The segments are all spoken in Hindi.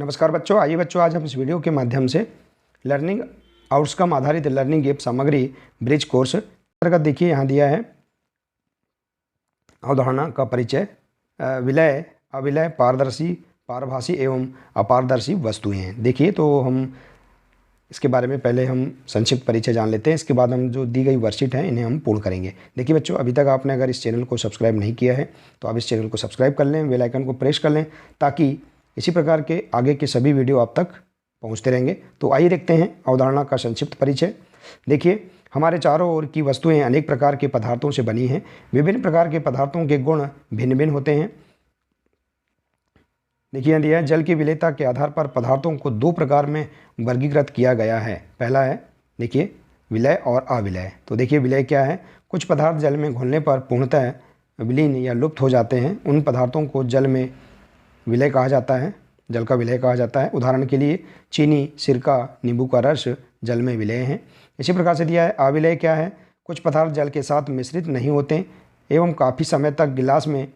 नमस्कार बच्चों, आइए बच्चों आज हम इस वीडियो के माध्यम से लर्निंग आउटकम आधारित लर्निंग ऐप सामग्री ब्रिज कोर्स अंतर्गत देखिए यहाँ दिया है अवधारणा का परिचय। विलय, अविलय, पारदर्शी, पारभासी एवं अपारदर्शी वस्तुएं हैं। देखिए तो हम इसके बारे में पहले हम संक्षिप्त परिचय जान लेते हैं, इसके बाद हम जो दी गई वर्कशीट हैं इन्हें हम पूर्ण करेंगे। देखिए बच्चों, अभी तक आपने अगर इस चैनल को सब्सक्राइब नहीं किया है तो आप इस चैनल को सब्सक्राइब कर लें, बेल आइकन को प्रेस कर लें ताकि इसी प्रकार के आगे के सभी वीडियो आप तक पहुंचते रहेंगे। तो आइए देखते हैं अवधारणा का संक्षिप्त परिचय। देखिए, हमारे चारों ओर की वस्तुएं अनेक प्रकार के पदार्थों से बनी हैं। विभिन्न प्रकार के पदार्थों के गुण भिन्न भिन्न होते हैं। देखिए यहाँ दिया है, जल की विलेयता के आधार पर पदार्थों को दो प्रकार में वर्गीकृत किया गया है। पहला है देखिए विलय और अविलय। तो देखिए विलय क्या है, कुछ पदार्थ जल में घुलने पर पूर्णतः विलीन या लुप्त हो जाते हैं, उन पदार्थों को जल में विलय कहा जाता है, जल का विलय कहा जाता है। उदाहरण के लिए चीनी, सिरका, नींबू का रस जल में विलय हैं। इसी प्रकार से दिया है अविलय क्या है, कुछ पदार्थ जल के साथ मिश्रित नहीं होते एवं काफ़ी समय तक गिलास में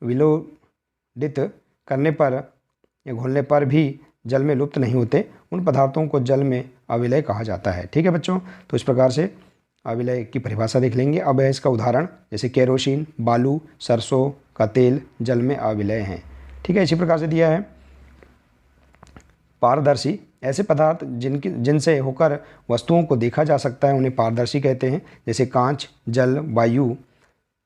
विलोडित करने पर या घोलने पर भी जल में लुप्त नहीं होते, उन पदार्थों को जल में अविलय कहा जाता है। ठीक है बच्चों, तो इस प्रकार से अविलय की परिभाषा देख लेंगे। अब है इसका उदाहरण, जैसे केरोसिन, बालू, सरसों का तेल जल में अविलय हैं। ठीक है, इसी प्रकार से दिया है पारदर्शी, ऐसे पदार्थ जिनसे होकर वस्तुओं को देखा जा सकता है उन्हें पारदर्शी कहते हैं, जैसे कांच, जल, वायु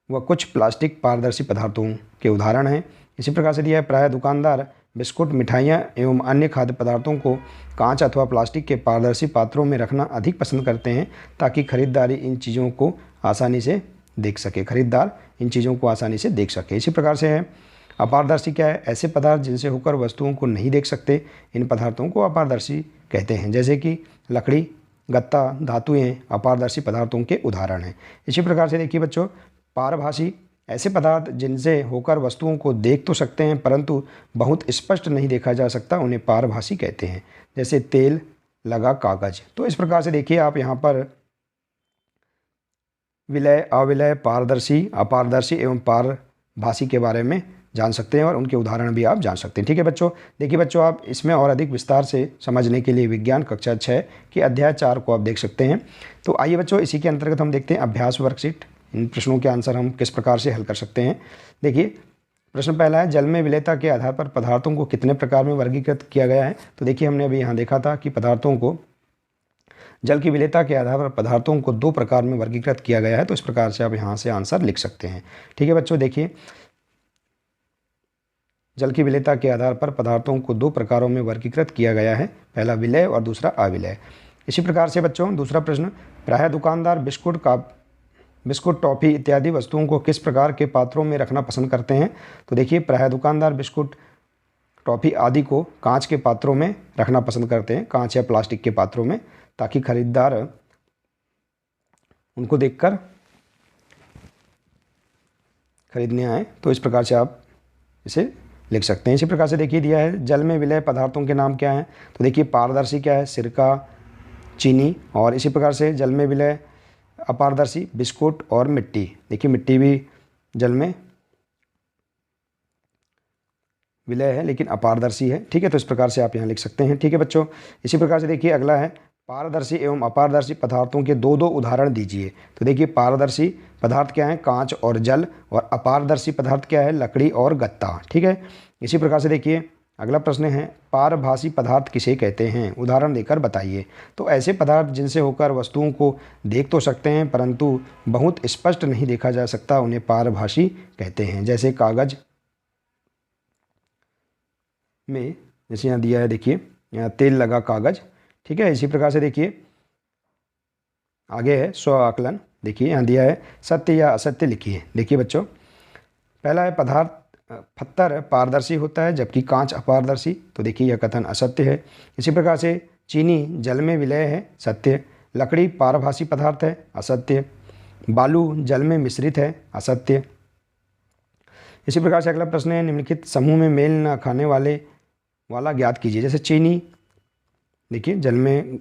व कुछ प्लास्टिक पारदर्शी पदार्थों के उदाहरण हैं। इसी प्रकार से दिया है प्रायः दुकानदार बिस्कुट, मिठाइयाँ एवं अन्य खाद्य पदार्थों को कांच अथवा प्लास्टिक के पारदर्शी पात्रों में रखना अधिक पसंद करते हैं ताकि खरीदार इन चीज़ों को आसानी से देख सके। इसी प्रकार से है अपारदर्शी क्या है, ऐसे पदार्थ जिनसे होकर वस्तुओं को नहीं देख सकते, इन पदार्थों को अपारदर्शी कहते हैं, जैसे कि लकड़ी, गत्ता, धातुएं अपारदर्शी पदार्थों के उदाहरण हैं। इसी प्रकार से देखिए बच्चों, पारभासी, ऐसे पदार्थ जिनसे होकर वस्तुओं को देख तो सकते हैं परंतु बहुत स्पष्ट नहीं देखा जा सकता, उन्हें पारभासी कहते हैं, जैसे तेल लगा कागज। तो इस प्रकार से देखिए आप यहाँ पर विलय, अविलय, पारदर्शी, अपारदर्शी एवं पारभासी के बारे में जान सकते हैं और उनके उदाहरण भी आप जान सकते हैं। ठीक है बच्चों, देखिए बच्चों, आप इसमें और अधिक विस्तार से समझने के लिए विज्ञान कक्षा 6 के अध्याय 4 को आप देख सकते हैं। तो आइए बच्चों, इसी के अंतर्गत हम देखते हैं अभ्यास वर्कशीट। इन प्रश्नों के आंसर हम किस प्रकार से हल कर सकते हैं। देखिए प्रश्न पहला है, जल में विलेयता के आधार पर पदार्थों को कितने प्रकार में वर्गीकृत किया गया है। तो देखिए हमने अभी यहाँ देखा था कि पदार्थों को जल की विलेयता के आधार पर पदार्थों को दो प्रकार में वर्गीकृत किया गया है। तो इस प्रकार से आप यहाँ से आंसर लिख सकते हैं। ठीक है बच्चों, देखिए जल की विलेयता के आधार पर पदार्थों को दो प्रकारों में वर्गीकृत किया गया है, पहला विलय और दूसरा अविलय। इसी प्रकार से बच्चों दूसरा प्रश्न, प्रायः दुकानदार बिस्कुट, टॉफ़ी इत्यादि वस्तुओं को किस प्रकार के पात्रों में रखना पसंद करते हैं। तो देखिए प्रायः दुकानदार बिस्कुट, टॉफ़ी आदि को कांच के पात्रों में रखना पसंद करते हैं, कांच या प्लास्टिक के पात्रों में, ताकि खरीदार उनको देखकर खरीदने आए। तो इस प्रकार से आप इसे लिख सकते हैं। इसी प्रकार से देखिए दिया है, जल में विलय पदार्थों के नाम क्या हैं। तो देखिए पारदर्शी क्या है, सिरका, चीनी, और इसी प्रकार से जल में विलय अपारदर्शी बिस्कुट और मिट्टी। देखिए मिट्टी भी जल में विलय है लेकिन अपारदर्शी है। ठीक है, तो इस प्रकार से आप यहाँ लिख सकते हैं। ठीक है बच्चों, इसी प्रकार से देखिए अगला है, पारदर्शी एवं अपारदर्शी पदार्थों के दो उदाहरण दीजिए। तो देखिए पारदर्शी पदार्थ क्या है, कांच और जल, और अपारदर्शी पदार्थ क्या है, लकड़ी और गत्ता। ठीक है, इसी प्रकार से देखिए अगला प्रश्न है, पारभासी पदार्थ किसे कहते हैं, उदाहरण देकर बताइए। तो ऐसे पदार्थ जिनसे होकर वस्तुओं को देख तो सकते हैं परंतु बहुत स्पष्ट नहीं देखा जा सकता, उन्हें पारभासी कहते हैं, जैसे कागज में, जैसे यहाँ दिया है देखिए यहाँ तेल लगा कागज। ठीक है, इसी प्रकार से देखिए आगे है स्व आकलन। देखिए यहाँ दिया है सत्य या असत्य लिखिए। देखिए बच्चों, पहला है पत्थर पारदर्शी होता है जबकि कांच अपारदर्शी। तो देखिए यह कथन असत्य है। इसी प्रकार से चीनी जल में विलय है, सत्य। लकड़ी पारभासी पदार्थ है, असत्य। बालू जल में मिश्रित है, असत्य। इसी प्रकार से अगला प्रश्न है, निम्नलिखित समूह में मेल न खाने वाला ज्ञात कीजिए। जैसे चीनी देखिए जल में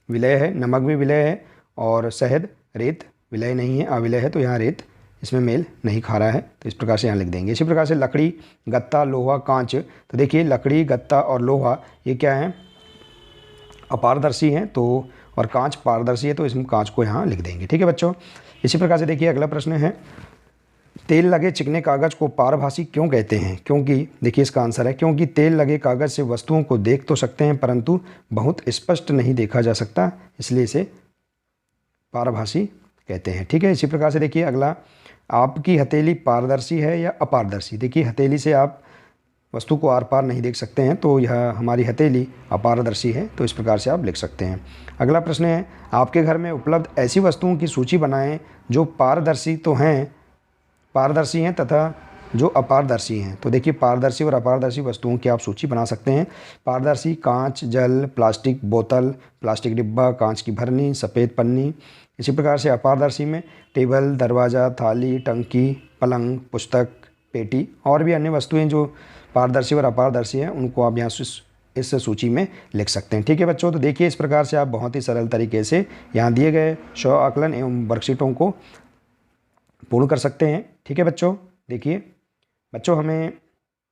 विलय है, नमक भी विलय है, और शहद, रेत विलय नहीं है, अविलय है, तो यहाँ रेत इसमें मेल नहीं खा रहा है, तो इस प्रकार से यहाँ लिख देंगे। इसी प्रकार से लकड़ी, गत्ता, लोहा, कांच, तो देखिए लकड़ी, गत्ता और लोहा ये क्या है, अपारदर्शी हैं, तो और कांच पारदर्शी है, तो इसमें कांच को यहाँ लिख देंगे। ठीक है बच्चों। इसी प्रकार से देखिए अगला प्रश्न है, तेल लगे चिकने कागज़ को पारभासी क्यों कहते हैं? क्योंकि देखिए इसका आंसर है, क्योंकि तेल लगे कागज़ से वस्तुओं को देख तो सकते हैं परंतु बहुत स्पष्ट नहीं देखा जा सकता, इसलिए इसे पारभासी कहते हैं। ठीक है। इसी प्रकार से देखिए अगला, आपकी हथेली पारदर्शी है या अपारदर्शी? देखिए हथेली से आप वस्तु को आर पार नहीं देख सकते हैं, तो यह हमारी हथेली अपारदर्शी है, तो इस प्रकार से आप लिख सकते हैं। अगला प्रश्न है, आपके घर में उपलब्ध ऐसी वस्तुओं की सूची बनाएं जो पारदर्शी हैं तथा जो अपारदर्शी हैं। तो देखिए पारदर्शी और अपारदर्शी वस्तुओं की आप सूची बना सकते हैं। पारदर्शी कांच, जल, प्लास्टिक बोतल, प्लास्टिक डिब्बा, कांच की भरनी, सफ़ेद पन्नी। इसी प्रकार से अपारदर्शी में टेबल, दरवाज़ा, थाली, टंकी, पलंग, पुस्तक, पेटी और भी अन्य वस्तुएं जो पारदर्शी और अपारदर्शी हैं उनको आप यहाँ इस सूची में लिख सकते हैं। ठीक है बच्चों। तो देखिए इस प्रकार से आप बहुत ही सरल तरीके से यहाँ दिए गए 100 आकलन एवं वर्कशीटों को पूर्ण कर सकते हैं। ठीक है बच्चों। देखिए बच्चों, हमें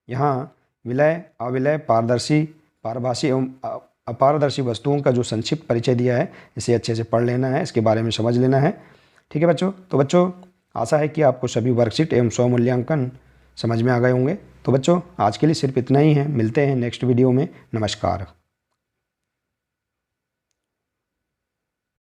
यहाँ विलय, अविलय, पारदर्शी, पारभासी एवं अपारदर्शी वस्तुओं का जो संक्षिप्त परिचय दिया है इसे अच्छे से पढ़ लेना है, इसके बारे में समझ लेना है। ठीक है बच्चों। तो बच्चों आशा है कि आपको सभी वर्कशीट एवं स्वमूल्यांकन समझ में आ गए होंगे। तो बच्चों आज के लिए सिर्फ इतना ही है, मिलते हैं नेक्स्ट वीडियो में। नमस्कार।